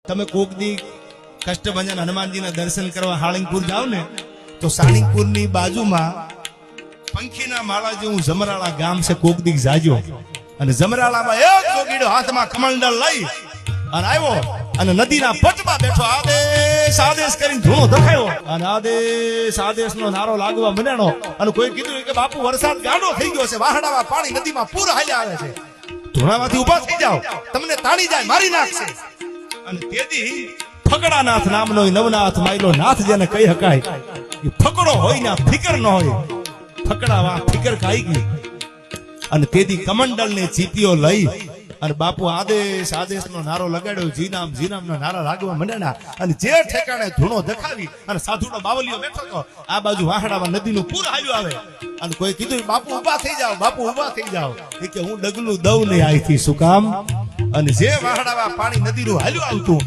તમે કોક દી કષ્ટભંજન હનુમાનજીના દર્શન કરવા હાળંગપુર જાવ ને તો સાળીંગપુરની બાજુમાં પંખીના માળા જેવું જમરાળા ગામ છે. કોક દી જાજો અને જમરાળામાં એક જોગીડો હાથમાં કમંડળ લઈ અને આવ્યો અને નદીના પટમાં બેઠો આદેશ આદેશ કરીને ધૂણો ધખાયો અને આદેશ આદેશ નો નારો લાગવા મંડ્યાનો. અને કોઈ કીધું કે બાપુ વરસાદ ગાંડો થઈ ગયો છે, વાહડામાં પાણી નદીમાં પૂર હાલ્યા આવે છે, ધૂણામાંથી ઉભા થઈ જાઓ, તમને તાણી જાય, મારી નાખશે. અને તેથી ફકડાનાથ નામનો નવનાથ માયલો નાથ જેને કહી હકાય એ ફકડો હોય ને ફિકર ન હોય, ફકડા વા ફિકર ખાઈ ગઈ. અને તેથી કમંડલ ને ચીપીઓ લઈ અને બાપુ આદેશ આદેશ નો નારો લગાડ્યો, જીનામ જીનામ નો નારા લાગવા મંડ્યા. અને જે ઠેકાણે ધૂણો દેખાવી અને સાધુનો બાવલીઓ બેઠો હતો, આ બાજુ વાહડામાં નદીનું પૂર હાલ્યું આવે. અને કોઈ કીધું બાપુ ઉભા થઈ જાઓ, બાપુ ઉભા થઈ જાઓ. એ કે હું ડગલું દઉં નહીં આઈથી શું કામ. અને જે વાહડામાં પાણી નદીનું હાલ્યું આવતું